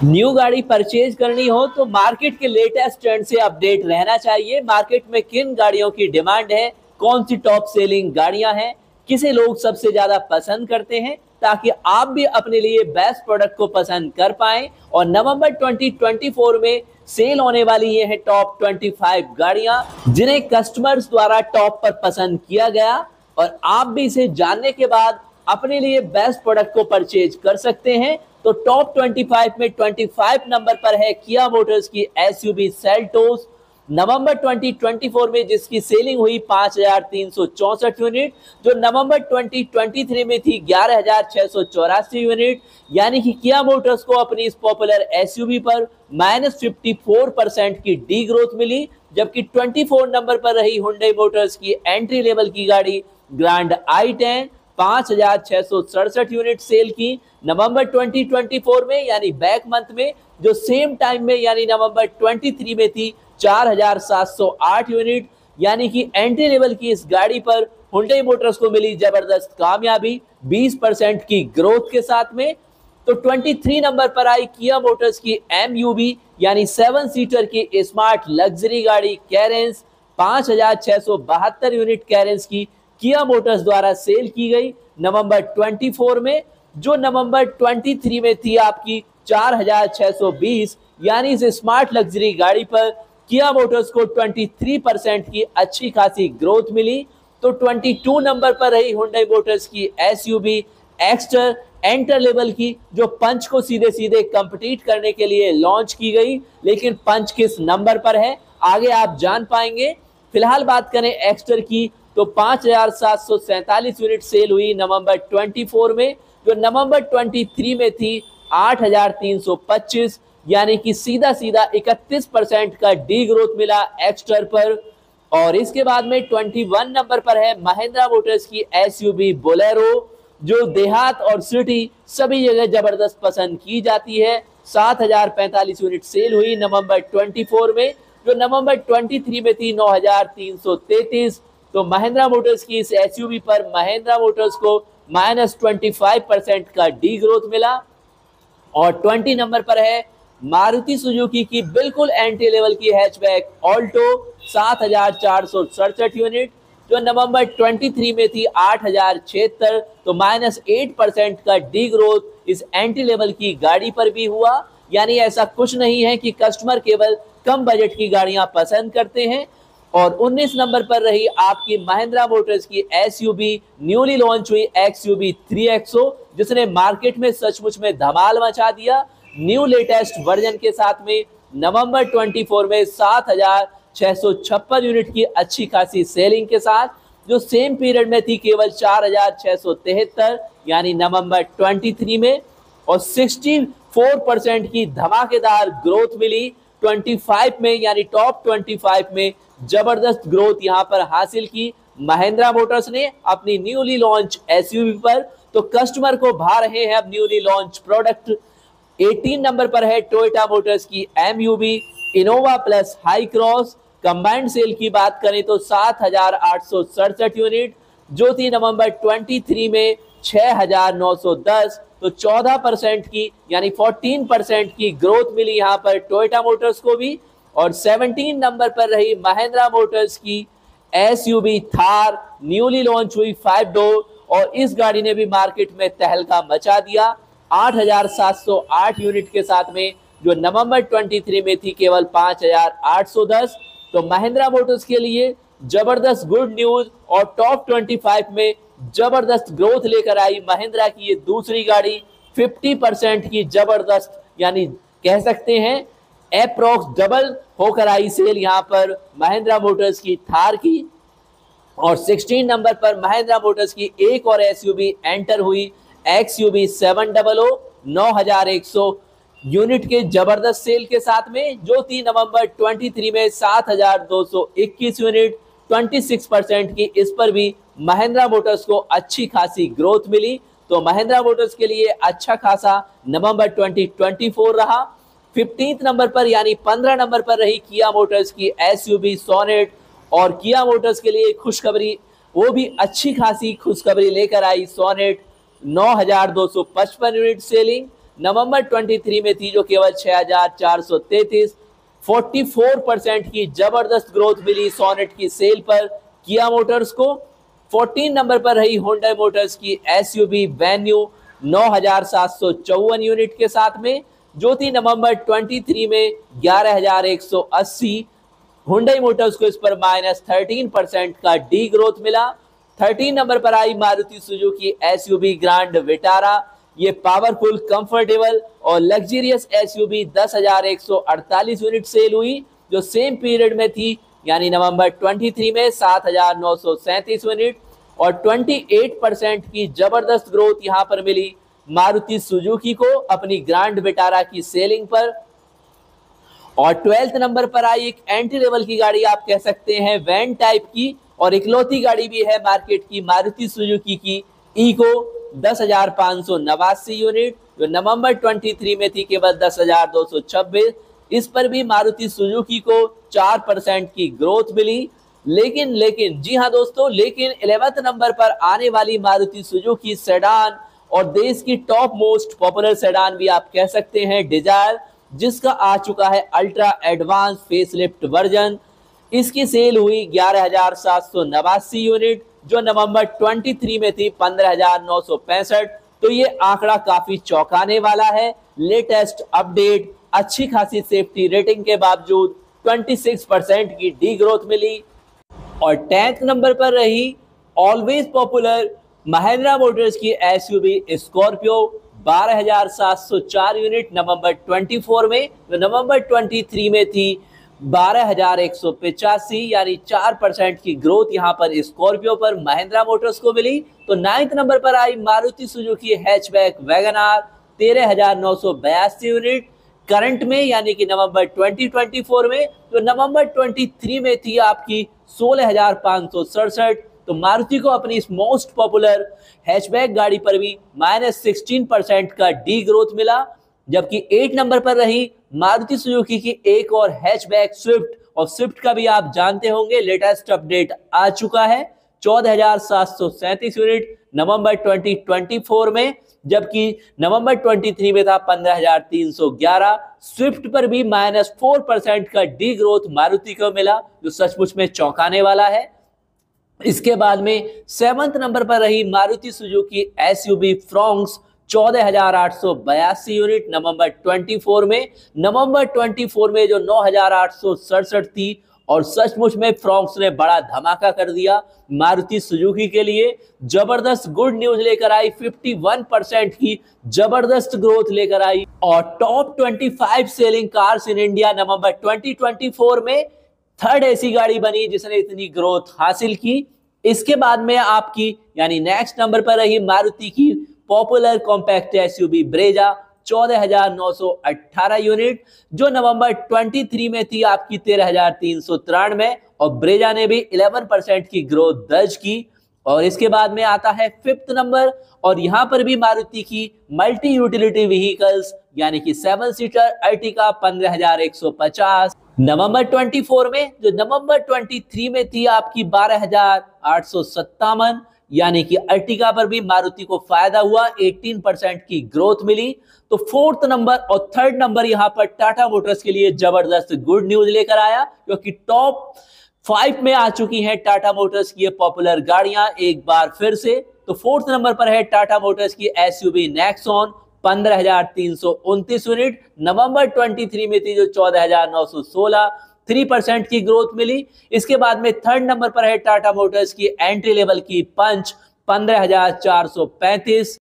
New गाड़ी purchase करनी हो तो मार्केट के लेटेस्ट ट्रेंड से अपडेट रहना चाहिए। मार्केट में किन गाड़ियों की डिमांड है, कौन सी टॉप सेलिंग गाड़ियां हैं, किसे लोग सबसे ज्यादा पसंद करते हैं, ताकि आप भी अपने लिए बेस्ट प्रोडक्ट को पसंद कर पाएं। और नवंबर 2024 में सेल होने वाली ये है टॉप 25 गाड़ियां जिन्हें कस्टमर्स द्वारा टॉप पर पसंद किया गया, और आप भी इसे जानने के बाद अपने लिए बेस्ट प्रोडक्ट को परचेज कर सकते हैं। तो टॉप 25 में 25 नंबर पर है किया मोटर्स की एसयूवी सेल्टोस, नवंबर 2024 में जिसकी सेलिंग हुई 5,364 यूनिट, जो नवंबर 2023 में थी 11,684 यूनिट। यानी कि किया मोटर्स को अपनी इस पॉपुलर एसयूवी पर -54% की डी ग्रोथ मिली। जबकि 24 नंबर पर रही हुंडई मोटर्स की एंट्री लेवल की गाड़ी ग्रैंड i10, 5,667 यूनिट सेल की नवंबर 2024 में, यानी बैक मंथ में, जो सेम टाइम में यानी नवंबर 23 में थी 4,708 यूनिट। यानी कि एंट्री लेवल की इस गाड़ी पर हुंडई मोटर्स को मिली जबरदस्त कामयाबी 20% की ग्रोथ के साथ में। तो 23 नंबर पर आई किया मोटर्स की एमयूवी यानी 7 सीटर की स्मार्ट लग्जरी गाड़ी कैरेंस, 5,672 यूनिट कैरेंस की किया मोटर्स द्वारा सेल की गई नवंबर 24 में, जो नवंबर 23 में थी आपकी 4,620। यानी इस स्मार्ट लग्जरी गाड़ी पर किया मोटर्स को 23% की अच्छी खासी ग्रोथ मिली। तो 22 नंबर पर रही हुंडई मोटर्स की एसयूवी एक्स्टर एंटर लेवल की, जो पंच को सीधे सीधे कंपीट करने के लिए लॉन्च की गई। लेकिन पंच किस नंबर पर है आगे आप जान पाएंगे। फिलहाल बात करें एक्स्टर की तो 5,747 यूनिट सेल हुई नवंबर 24 में, जो नवंबर 23 में थी 8,325। यानी कि सीधा सीधा 31% का डी ग्रोथ मिला एक्स्टर पर। और इसके बाद में 21 नंबर पर है महिंद्रा मोटर्स की एसयूवी बोलेरो, जो देहात और सिटी सभी जगह जबरदस्त पसंद की जाती है। 7,045 यूनिट सेल हुई नवंबर 24 में, जो नवंबर 23 में थी 9,333। तो महिंद्रा मोटर्स की इस एसयूवी पर महिंद्रा मोटर्स को -25% का डी ग्रोथ मिला। और 20 नंबर पर है मारुति सुजुकी की बिल्कुल एंट्री लेवल की हैचबैक ऑल्टो, 7,467 यूनिट, जो नवंबर 23 में थी 8,076। तो -8% का डी ग्रोथ इस एंट्री लेवल की गाड़ी पर भी हुआ। यानी ऐसा कुछ नहीं है कि कस्टमर केवल कम बजट की गाड़ियां पसंद करते हैं। और 19 नंबर पर रही आपकी महिंद्रा मोटर्स की एसयूवी न्यूली लॉन्च हुई एक्सयूवी 3XO, जिसने मार्केट में सचमुच में धमाल मचा दिया। न्यू लेटेस्ट वर्जन के साथ में नवंबर 24 में 7,656 यूनिट की अच्छी खासी सेलिंग के साथ, जो सेम पीरियड में थी केवल 4,673 यानी नवंबर 23 में। और 64% की धमाकेदार ग्रोथ मिली 25 में, यानी टॉप 25 में जबरदस्त ग्रोथ यहां पर हासिल की महिंद्रा मोटर्स ने अपनी न्यूली लॉन्च एसयूवी पर। तो कस्टमर को भा रहे हैं अब न्यूली लॉन्च प्रोडक्ट। 18 नंबर पर है टोयोटा मोटर्स की MUV Innova plus Hycross, combined sale की बात करें तो 7,867 यूनिट, जो थी नवंबर 23 में 6,910। तो 14% की यानी 14% की ग्रोथ मिली यहां पर टोयोटा मोटर्स को भी। और 17 नंबर पर रही महिंद्रा मोटर्स की एसयूवी थार, न्यूली लॉन्च हुई 5 डोर, और इस गाड़ी ने भी मार्केट में तहलका मचा दिया 8,708 यूनिट के साथ में, जो नवंबर 23 में थी केवल 5,810। तो महिंद्रा मोटर्स के लिए जबरदस्त गुड न्यूज और टॉप 25 में जबरदस्त ग्रोथ लेकर आई महिंद्रा की ये दूसरी गाड़ी। 50% की जबरदस्त यानी कह सकते हैं अप्रॉक्स डबल होकर आई सेल यहां पर महिंद्रा मोटर्स की थार की। और 16 नंबर पर महिंद्रा मोटर्स की एक और एसयूवी एंटर हुई एक्सयूवी 700, 9,100 यूनिट के जबरदस्त सेल के साथ में, जो थी नवंबर 23 में 7,221 यूनिट, 26% की इस पर भी महिंद्रा मोटर्स को अच्छी खासी ग्रोथ मिली। तो महिंद्रा मोटर्स के लिए अच्छा खासा नवंबर 2024 रहा। 15 नंबर पर यानी 15 नंबर पर रही किया मोटर्स की एसयूवी सोनेट, और किया मोटर्स के लिए खुशखबरी, वो भी अच्छी खासी खुशखबरी लेकर आई सोनेट, 9,255 यूनिट सेलिंग, नवंबर 23 में थी जो केवल 6,433। 44% की जबरदस्त ग्रोथ मिली सोनेट की सेल पर किया मोटर्स को। 14 नंबर पर रही होंडा मोटर्स की एसयूवी वेन्यू 9,754 यूनिट के साथ में, जो थी नवंबर 23 में 11,180। हुंडई मोटर्स को इस पर -13% का डी ग्रोथ मिला। 13 नंबर पर आई Maruti Suzuki SUV Grand Vitara. ये पावरफुल, कंफर्टेबल और लग्जरियस एसयूवी 10,148 यूनिट सेल हुई, जो सेम पीरियड में थी यानी नवंबर 23 में 7,937 यूनिट। और 28% की जबरदस्त ग्रोथ यहां पर मिली मारुति सुजुकी को अपनी ग्रैंड विटारा की सेलिंग पर। और 12th नंबर पर आई एक एंट्री लेवल की गाड़ी, आप कह सकते हैं वैन टाइप की, और इकलौती गाड़ी भी है मार्केट की मारुति सुजुकी की इको 10,589 यूनिट, जो नवंबर 23 में थी केवल 10,226। इस पर भी मारुति सुजुकी को 4% की ग्रोथ मिली। लेकिन जी हाँ दोस्तों, लेकिन 11th नंबर पर आने वाली मारुति सुजुकी सेडान और देश की टॉप मोस्ट पॉपुलर सेडान भी आप कह सकते हैं डिजायर, जिसका आ चुका है अल्ट्रा एडवांस फेसलिफ्ट वर्जन। इसकी सेल हुई 11,789 यूनिट, जो नवंबर 23 में थी 15,965। तो ये आंकड़ा काफी चौंकाने वाला है। लेटेस्ट अपडेट, अच्छी खासी सेफ्टी रेटिंग के बावजूद 26% की डी ग्रोथ मिली। और 10th नंबर पर रही ऑलवेज पॉपुलर महिंद्रा मोटर्स की एसयूवी स्कॉर्पियो 12,704 यूनिट नवंबर 24 में, नवंबर 23 में थी 12,185, यानी 4% की ग्रोथ यहां पर स्कॉर्पियो पर महिंद्रा मोटर्स को मिली। तो 9th नंबर पर आई Maruti Suzuki hatchback Wagon R 13,982 unit current में, यानी कि नवंबर 2024 में। तो नवंबर 23 में थी आपकी 16,567। तो मारुति को अपनी इस मोस्ट पॉपुलर हैचबैक गाड़ी पर भी -16% का डी ग्रोथ मिला। जबकि 8 नंबर पर रही मारुति सुजुकी की एक और हैचबैक स्विफ्ट, और स्विफ्ट का भी आप जानते होंगे लेटेस्ट अपडेट आ चुका है 14,737 यूनिट नवंबर 2024 में, जबकि नवंबर 23 में था 15,311। स्विफ्ट पर भी -4% का डी ग्रोथ मारुति को मिला, जो सचमुच में चौंकाने वाला है। इसके बाद में 7th नंबर पर रही Maruti Suzuki SUV Fronx 14,882 unit नवंबर 24 में, नवंबर 24 में जो 9,867 थी। और सचमुच में फ्रोंक्स ने बड़ा धमाका कर दिया मारुति सुजुकी के लिए। जबरदस्त गुड न्यूज लेकर आई, 51% की जबरदस्त ग्रोथ लेकर आई और top 25 selling cars in India November 2024 में थर्ड ऐसी गाड़ी बनी जिसने इतनी ग्रोथ हासिल की। इसके बाद में आपकी यानी नेक्स्ट नंबर पर रही मारुति की popular compact SUV Brezza 14,918 unit, जो नवंबर 23 में थी आपकी 13,393, और ब्रेजा ने भी 11% की ग्रोथ दर्ज की। और इसके बाद में आता है 5th नंबर, और यहां पर भी मारुति की मल्टी यूटिलिटी व्हीकल्स यानी कि 7 सीटर अर्टिगा 15,150 नवंबर 24 में, जो नवंबर 23 में थी आपकी 12,857, यानी कि अर्टिगा पर भी मारुति को फायदा हुआ, 18% की ग्रोथ मिली। तो 4th नंबर और 3rd नंबर यहां पर टाटा मोटर्स के लिए जबरदस्त गुड न्यूज लेकर आया, क्योंकि टॉप 5 में आ चुकी हैं टाटा मोटर्स की ये पॉपुलर गाड़ियां एक बार फिर से। तो 4th नंबर पर है टाटा मोटर्स की एसयूवी नेक्सॉन 15,329 यूनिट नवंबर 23 में थी, जो 14,916, 3% की ग्रोथ मिली। इसके बाद में 3rd नंबर पर है टाटा मोटर्स की एंट्री लेवल की पंच 15,435,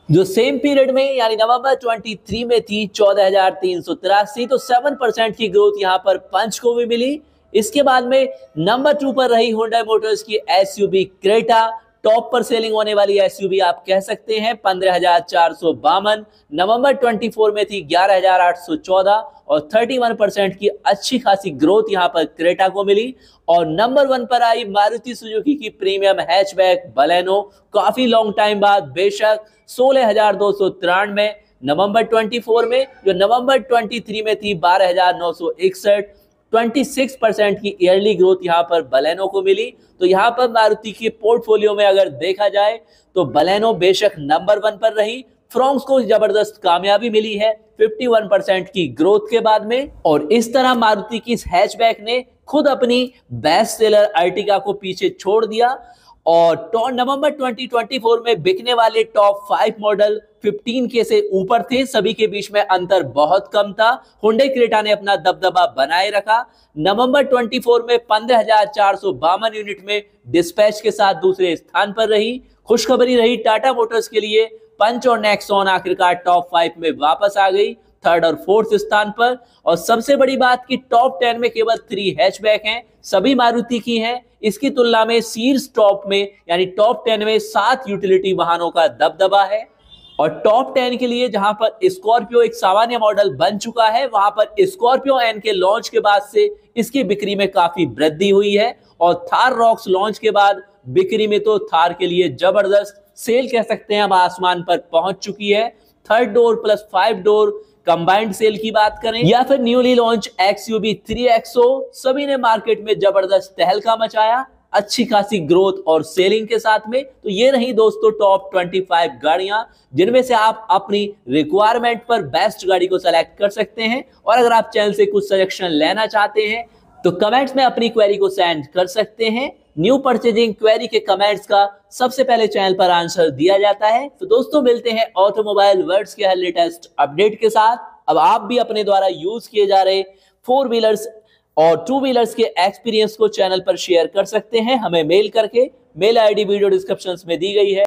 जो सेम पीरियड में यानी नवंबर 23 में थी 14,383। तो 7% की ग्रोथ यहां पर पंच को भी मिली। इसके बाद में नंबर 2 पर रही होंडा मोटर्स की एसयूवी क्रेटा, टॉप पर सेलिंग होने वाली एसयूवी आप कह सकते हैं 15,452, नवंबर 24 में थी 11,814, और 31% की अच्छी खासी ग्रोथ यहां पर क्रेटा को मिली। और नंबर 1 पर आई मारुति सुजुकी की प्रीमियम हैचबैक बलेनो, काफी लॉन्ग टाइम बाद बेशक 16,293 नवंबर 24 में, जो नवंबर 23 में थी 12,961, 26% की ईयरली ग्रोथ यहां पर बलेनो को मिली। तो यहां पर मारुति के पोर्टफोलियो में अगर देखा जाए तो बलेनो बेशक नंबर 1 पर रही, फ्रोंक्स को जबरदस्त कामयाबी मिली है 51% की ग्रोथ के बाद में। और इस तरह मारुति की इस हैचबैक ने खुद अपनी बेस्ट सेलर अर्टिगा को पीछे छोड़ दिया और नवंबर 2024 में बिकने वाले टॉप 5 मॉडल 15K से ऊपर थे। सभी के बीच में अंतर बहुत कम था। हुंडई क्रेटा ने अपना दबदबा बनाए रखा। नवंबर 24 में 15,452 यूनिट में डिस्पैच के साथ दूसरे स्थान पर रही। खुशखबरी रही टाटा मोटर्स के लिए, पंच और नेक्सॉन आखिरकार टॉप 5 में वापस आ गई, 3rd और 4th स्थान पर। और सबसे बड़ी बात कि टॉप 10 में केवल 3 हैचबैक हैं, सभी मारुति की हैं। इसकी तुलना में सीरीज टॉप में यानी टॉप 10 में 7 यूटिलिटी वाहनों का दबदबा है। और टॉप 10 के लिए जहां पर स्कॉर्पियो एक सामान्य मॉडल बन चुका है, वहां पर स्कॉर्पियो एन के लॉन्च के बाद से इसकी बिक्री में काफी वृद्धि हुई है। और थार रॉक्स लॉन्च के बाद बिक्री में तो थार के लिए जबरदस्त सेल कह सकते हैं, अब आसमान पर पहुंच चुकी है। 3rd door plus 5 door combined sale की बात करें या फिर न्यूली लॉन्च XUV 3XO, सभी ने मार्केट में जबरदस्त तहलका मचाया, अच्छी खासी ग्रोथ और सेलिंग के साथ में। तो ये रही दोस्तों टॉप 25 गाड़ियां, जिनमें से आप अपनी रिक्वायरमेंट पर बेस्ट गाड़ी को सेलेक्ट कर सकते हैं। और अगर आप चैनल से कुछ सजेशन लेना चाहते हैं तो कमेंट्स में अपनी क्वेरी को सेंड कर सकते हैं। न्यू परचेजिंग क्वेरी के कमेंट्स का सबसे पहले चैनल पर आंसर दिया जाता है। तो दोस्तों मिलते हैं ऑटोमोबाइल वर्ड्स के हर लेटेस्ट अपडेट के साथ। अब आप भी अपने द्वारा यूज किए जा रहे 4 व्हीलर्स और 2 व्हीलर्स के एक्सपीरियंस को चैनल पर शेयर कर सकते हैं हमें मेल करके। मेल आईडी वीडियो डिस्क्रिप्शन में दी गई है।